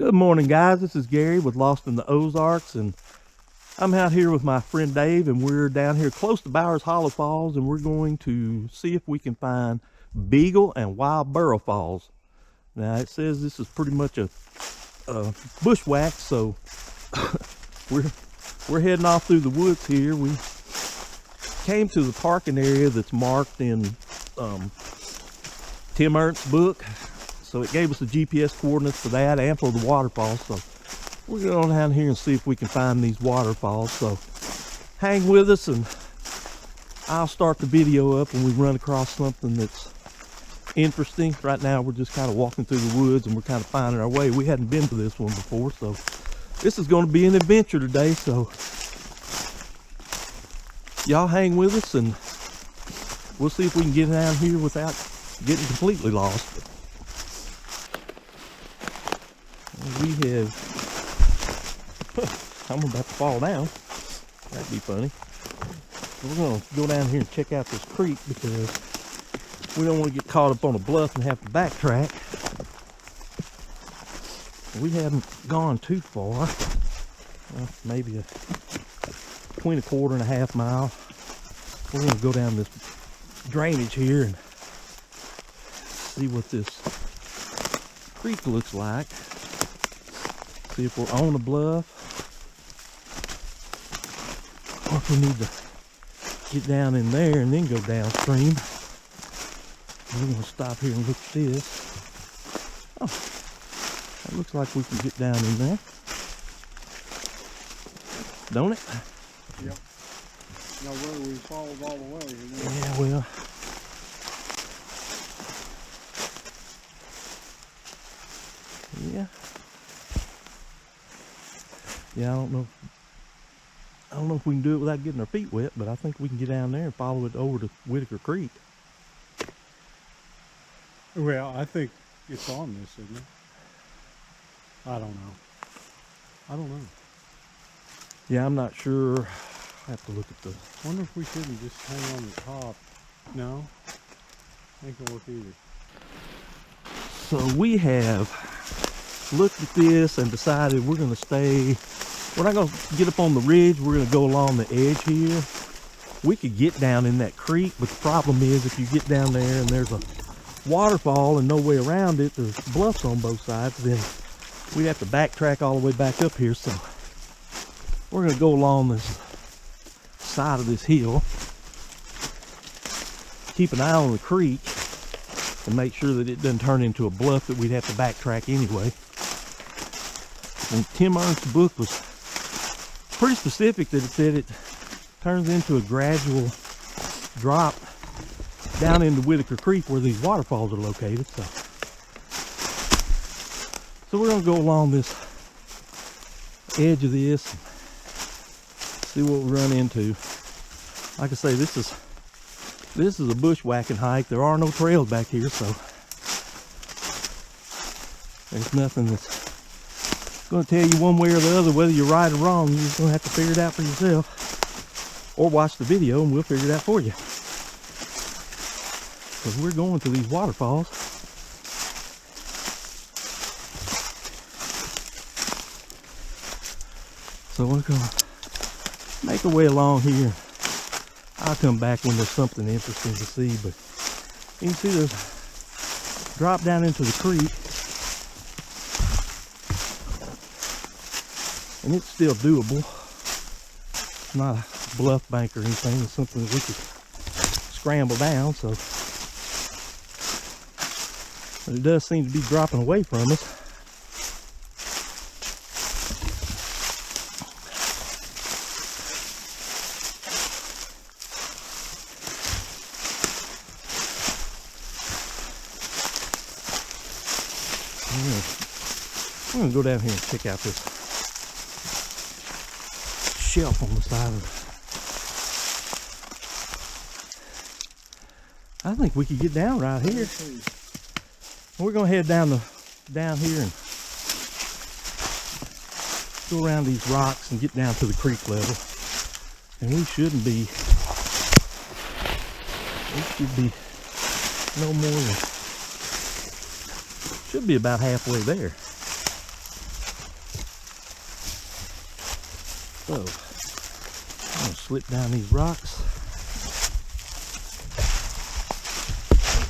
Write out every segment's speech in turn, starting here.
Good morning, guys. This is Gary with Lost in the Ozarks, and I'm out here with my friend Dave, and we're down here close to Bowers Hollow Falls, and we're going to see if we can find Beagle and Wild Burro Falls. Now, it says this is pretty much a bushwhack, so we're heading off through the woods here. We came to the parking area that's marked in Tim Ernst's book. So it gave us the GPS coordinates for that and for the waterfall. So we're going down here and see if we can find these waterfalls. So hang with us, and I'll start the video up when we run across something that's interesting. Right now we're just kind of walking through the woods and we're kind of finding our way. We hadn't been to this one before, so this is going to be an adventure today. So y'all hang with us and we'll see if we can get down here without getting completely lost. We have, I'm about to fall down. That'd be funny. We're going to go down here and check out this creek because we don't want to get caught up on a bluff and have to backtrack. We haven't gone too far. Maybe between a quarter and a half mile. We're going to go down this drainage here and see what this creek looks like. See if we're on a bluff, or if we need to get down in there and then go downstream. We're going to stop here and look at this. Oh, it looks like we can get down in there. Don't it? Yep. No way we followed all the way. Yeah, well. Yeah. Yeah, I don't know if we can do it without getting our feet wet, but I think we can get down there and follow it over to Whitaker Creek. Well, I think it's on this, isn't it? I don't know. Yeah, I'm not sure. I have to look at the... Wonder if we shouldn't just hang on the top. No? Ain't gonna work either. So we have looked at this and decided we're going to stay... We're not going to get up on the ridge. We're going to go along the edge here. We could get down in that creek, but the problem is if you get down there and there's a waterfall and no way around it, there's bluffs on both sides, then we'd have to backtrack all the way back up here. So we're going to go along this side of this hill, keep an eye on the creek, and make sure that it doesn't turn into a bluff that we'd have to backtrack anyway. And Tim Ernst's book was pretty specific that it said it turns into a gradual drop down into Whitaker Creek where these waterfalls are located. So we're going to go along this edge of this and see what we run into. Like I say, this is a bushwhacking hike. There are no trails back here, so there's nothing that's going to tell you one way or the other whether you're right or wrong. You're just going to have to figure it out for yourself, or watch the video and we'll figure it out for you, because we're going to these waterfalls. So we're going to make our way along here. I'll come back when there's something interesting to see, but you can see there's a drop down into the creek. And it's still doable. It's not a bluff bank or anything. It's something that we could scramble down. So, but it does seem to be dropping away from us. I'm gonna go down here and check out this shelf on the side of it. I think we could get down right here. We're gonna head down here and go around these rocks and get down to the creek level. And we should be no more than, should be about halfway there. So, I'm gonna slip down these rocks.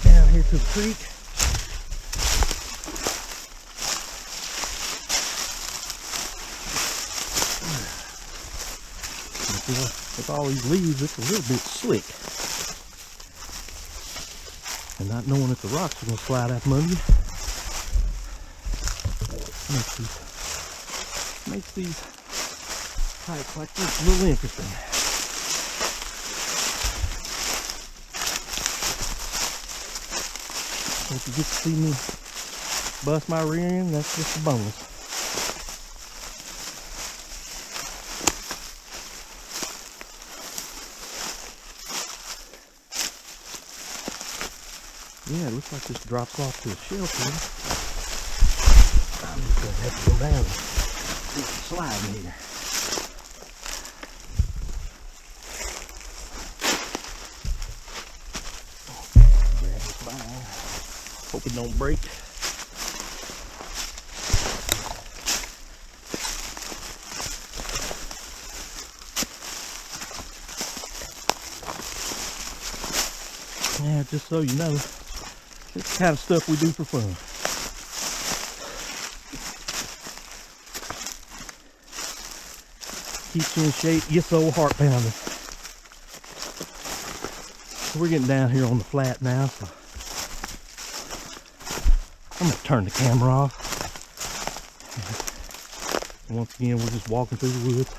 Down here to the creek. With all these leaves, it's a little bit slick. And not knowing if the rocks are gonna slide out from under you. Makes these hikes like this a little interesting. So if you get to see me bust my rear end, that's just a bonus. Yeah, it looks like this drops off to a shelf here. I'm just gonna have to go down and do some sliding here. Grab this vine. Hope it don't break. Yeah, just so you know, it's the kind of stuff we do for fun. Keeps you in shape, gets the old heart pounding. So we're getting down here on the flat now, so I'm gonna turn the camera off. And once again, we're just walking through the woods.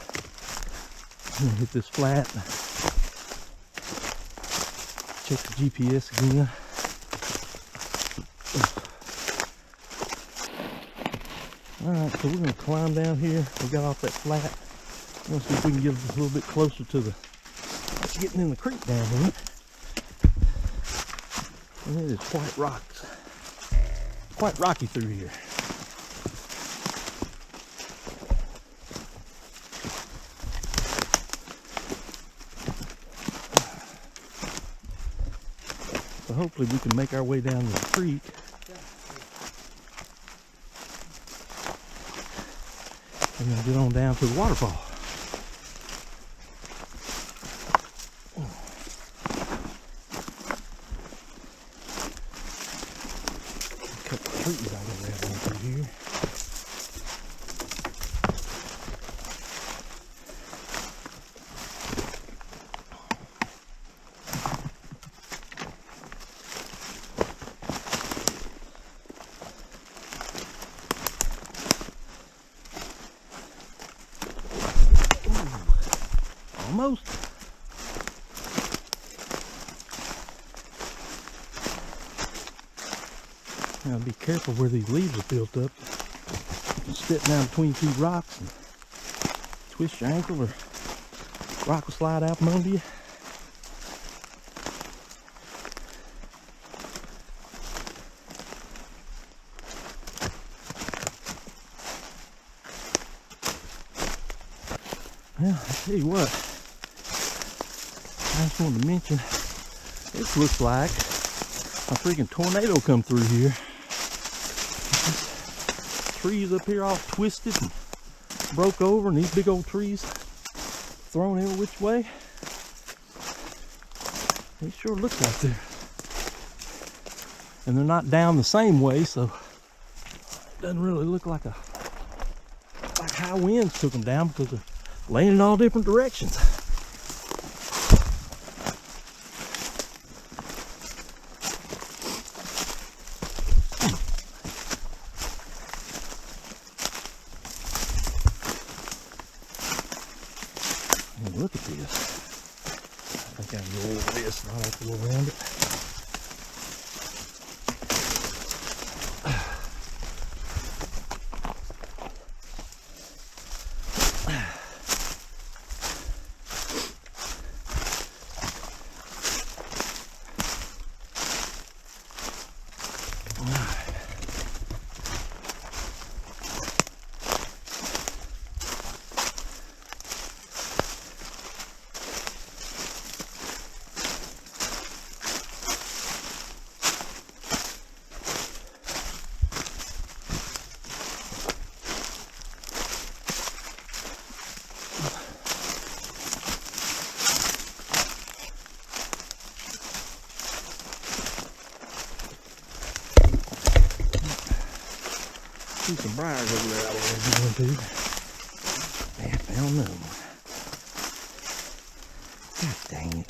I'm gonna hit this flat. Check the GPS again. Alright, so we're going to climb down here. We got off that flat. We're going to see if we can get a little bit closer to the getting in the creek down here. And it is quite rocks. Quite rocky through here. So hopefully we can make our way down to the creek. And then get on down to the waterfall. A couple of trees I can grab on through here. Almost. Now be careful where these leaves are built up. You step down between two rocks and twist your ankle, or rock will slide out from under you. Well, I tell you what, I just wanted to mention, this looks like a freaking tornado come through here. Trees up here all twisted and broke over, and these big old trees thrown every which way. They sure look like they're, and they're not down the same way, so it doesn't really look like high winds took them down, because they're laying in all different directions. And look at this. I think I can go over this and I'll have to go around it. see some briars over there I want to get into. Man, I found another one. God dang it.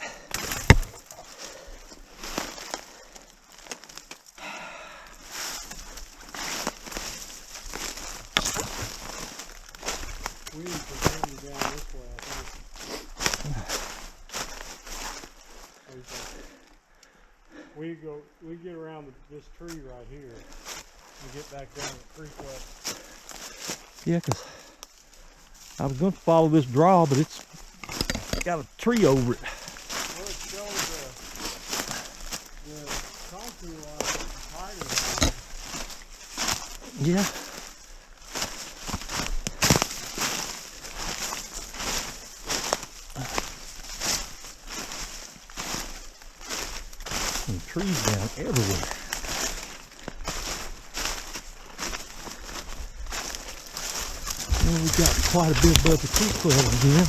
We need to continue down this way, I think. We get around this tree right here and get back down the creek way. Yeah, because I was going to follow this draw, but it's got a tree over it. Well, it shows the concrete line is higher down there. Yeah. Some trees down everywhere. And we got quite a bit above the creek level again.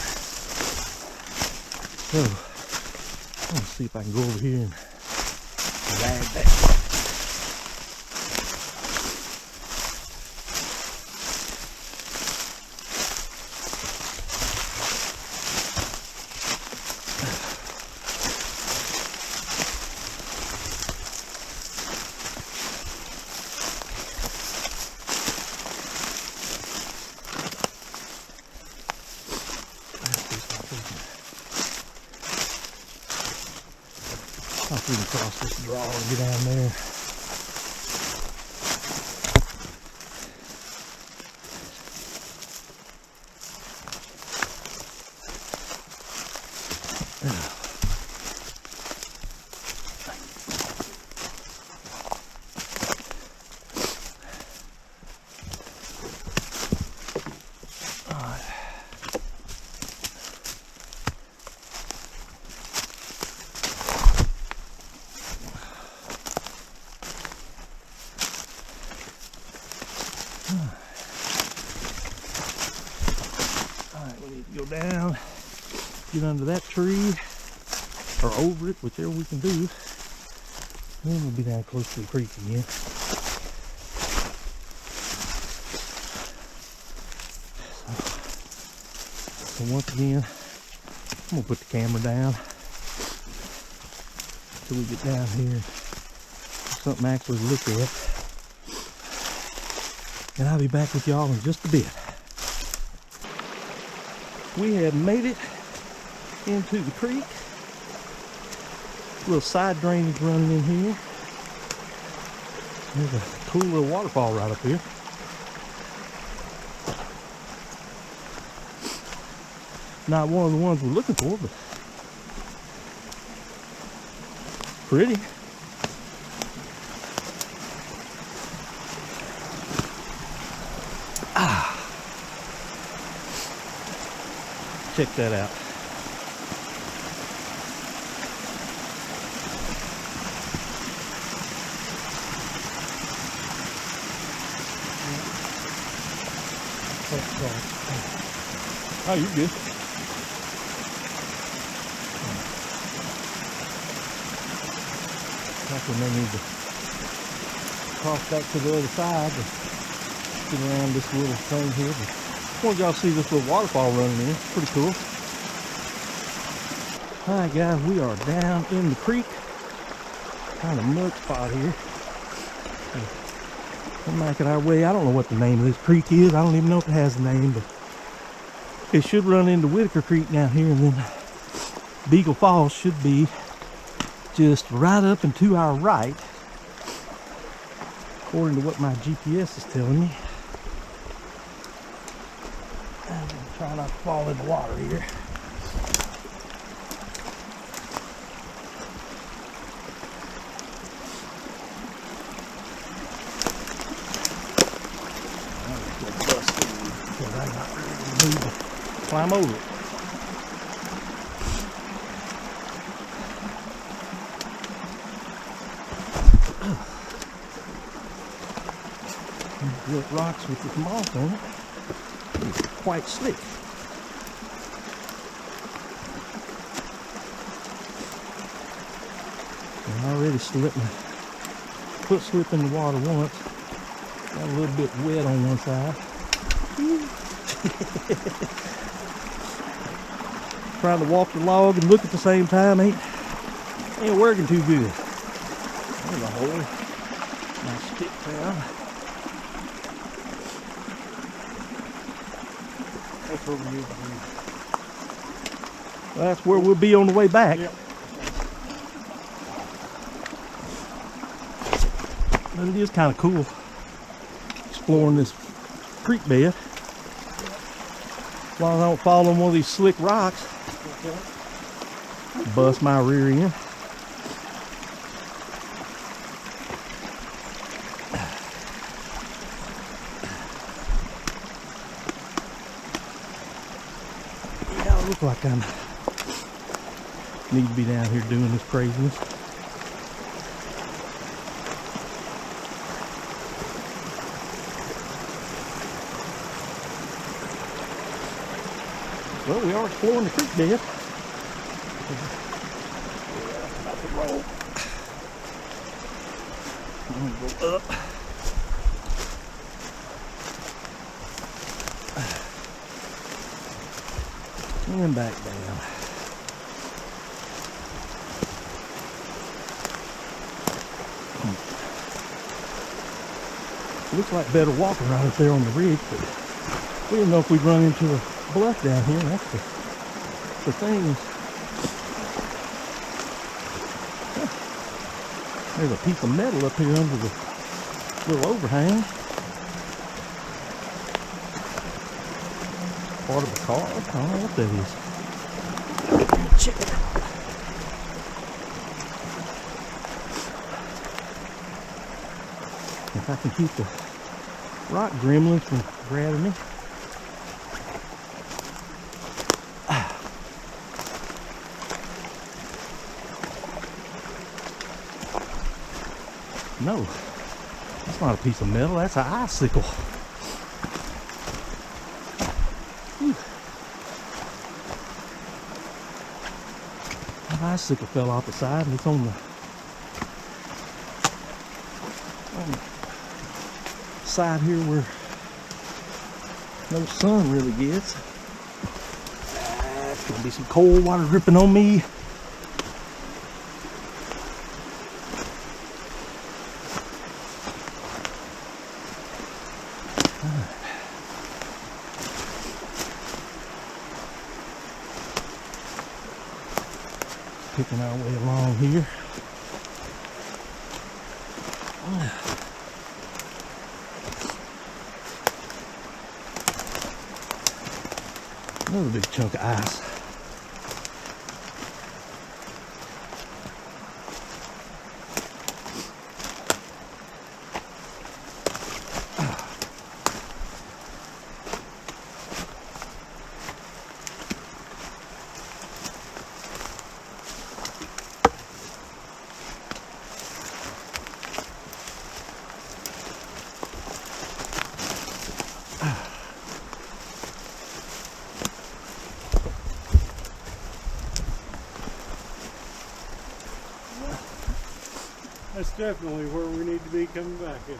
So, I'm gonna see if I can go over here and drag that. I'll see them cross this draw and get down there. Alright, we need to go down, get under that tree, or over it, whichever we can do. Then we'll be down close to the creek again. So once again, I'm going to put the camera down until we get down here. Something actually to look at. And I'll be back with y'all in just a bit. We have made it into the creek. A little side drainage running in here. There's a cool little waterfall right up here. Not one of the ones we're looking for, but pretty. Check that out. Oh, you're good. Probably may need to cross back to the other side to get around this little thing here. But I want y'all to see this little waterfall running in. It's pretty cool. Alright guys, we are down in the creek. Kind of mud spot here. We're making our way. I don't know what the name of this creek is. I don't even know if it has a name, but it should run into Whitaker Creek down here, and then Beagle Falls should be just right up and to our right, according to what my GPS is telling me. I'm gonna try not to fall in the water here. Climb over it. Good rocks with this moss on it. It's quite slick. I already slipped my foot slip in the water once. Got a little bit wet on one side. Trying to walk the log and look at the same time ain't working too good. There's a hole. Nice stick down. That's where we need to be. That's where we'll be on the way back. Yep. But it is kind of cool exploring this creek bed. As long as I don't fall on one of these slick rocks, bust my rear end. Yeah, I look like I need to be down here doing this craziness. Well, we are exploring the creek bed. About to roll. I'm gonna go up. And back down. Looks like better walking right up there on the ridge, but we didn't know if we'd run into a bluff down here. That's the thing. There's a piece of metal up here under the little overhang. Part of the car. I don't know what that is. Check it out. If I can keep the rock gremlins from grabbing me. No, that's not a piece of metal, that's an icicle. Whew. An icicle fell off the side and it's on the side here where no sun really gets. It's gonna be some cold water dripping on me. Picking our way along here. Another big chunk of ice. That's definitely where we need to be coming back in.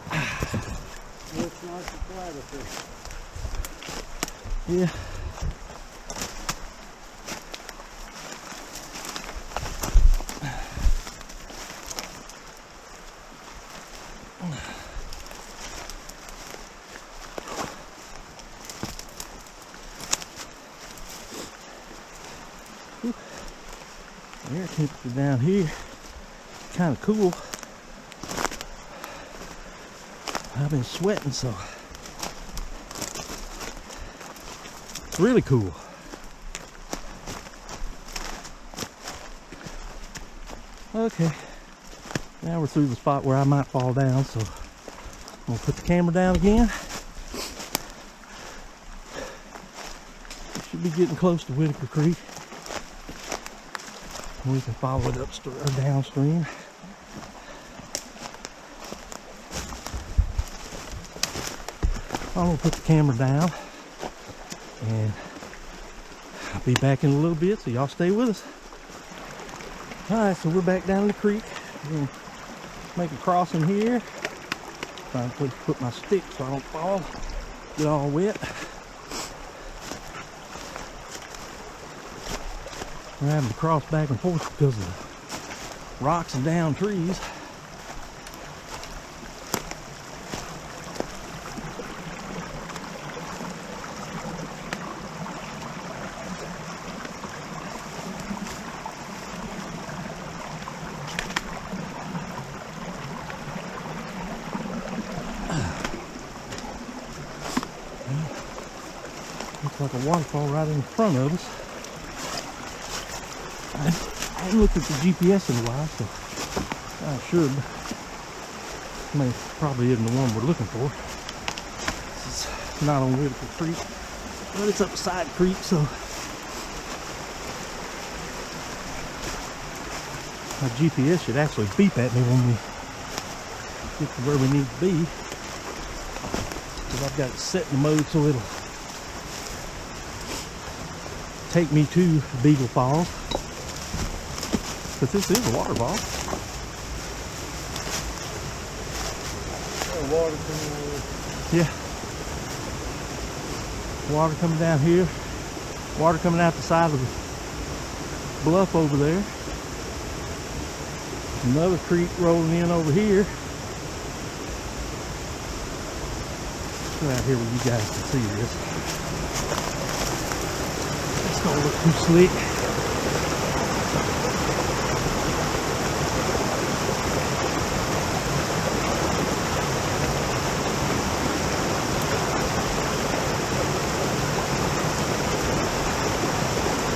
It's nice and flat up there. Yeah. Air temperature down here, kind of cool. I've been sweating, so it's really cool. Okay, now we're through the spot where I might fall down, so I'm gonna put the camera down again. Should be getting close to Whitaker Creek. We can follow it upstream or downstream. I'm gonna put the camera down and I'll be back in a little bit, so y'all stay with us. All right, so we're back down the creek. We're gonna make a crossing here Find a place to put my stick so I don't fall, get all wet. We're having to cross back and forth because of the rocks and down trees. Looks like a waterfall right in front of us. I haven't looked at the GPS in a while, so I should. Probably isn't the one we're looking for. It's not on Whitaker Creek, but it's up a side creek, so my GPS should actually beep at me when we get to where we need to be. Because I've got it set in mode so it'll take me to Beagle Falls. Because this is a waterfall. Water coming. Yeah. Water coming down here. Water coming out the side of the bluff over there. Another creek rolling in over here. Go out here where you guys can see this. It's don't look too slick.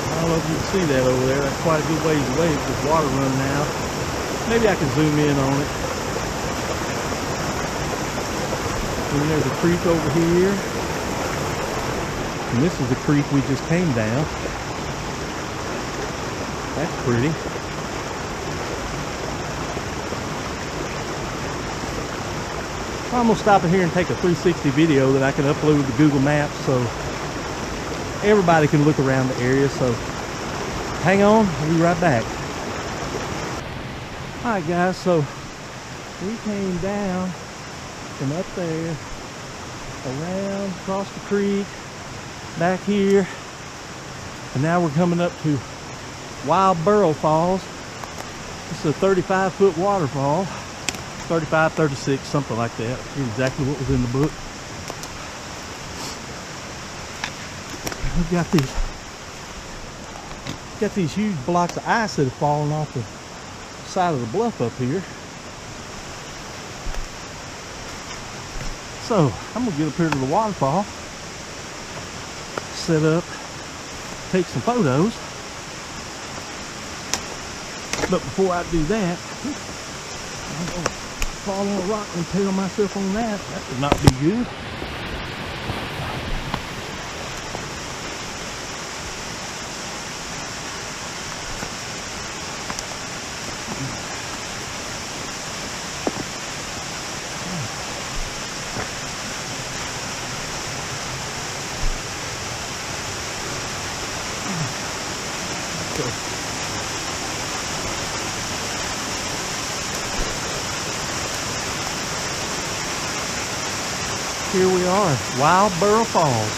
I don't know if you can see that over there. That's quite a good ways away with water running out. Maybe I can zoom in on it. And there's a creek over here. And this is the creek we just came down. That's pretty. I'm gonna stop in here and take a 360 video that I can upload to Google Maps so everybody can look around the area. So hang on, I'll be right back. Alright guys, so we came down from up there, around, across the creek, back here, and now we're coming up to Wild Burro Falls. This is a 35-foot waterfall, 35, 36, something like that. Here's exactly what was in the book. We've got these huge blocks of ice that have fallen off the side of the bluff up here. So I'm gonna get up here to the waterfall, set up, take some photos. But before I do that, I'm gonna fall on a rock and impale myself on that. That would not be good. Here we are, Wild Burro Falls.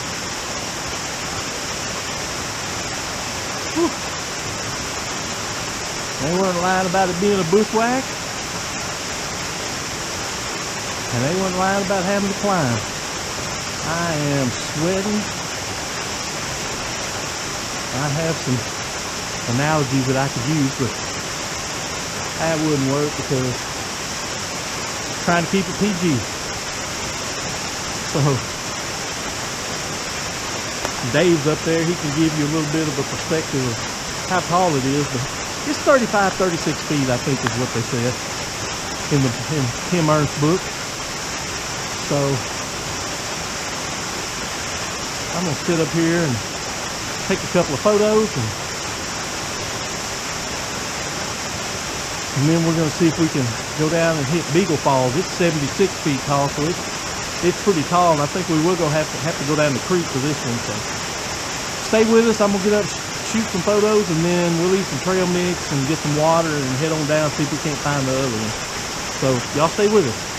Whew. They weren't lying about it being a bushwack. And they weren't lying about having to climb. I am sweating. I have some analogies that I could use, but that wouldn't work because I'm trying to keep it PG. So Dave's up there, he can give you a little bit of a perspective of how tall it is, but it's 35, 36 feet, I think is what they said in Tim Ernst's book. So I'm gonna sit up here and take a couple of photos and then we're gonna see if we can go down and hit Beagle Falls. It's 76 feet tall, so it's pretty tall, and I think we will have to go down the creek for this one. So stay with us. I'm gonna get up, shoot some photos, and then we'll eat some trail mix and get some water and head on down, see if we can't find the other one. So y'all stay with us.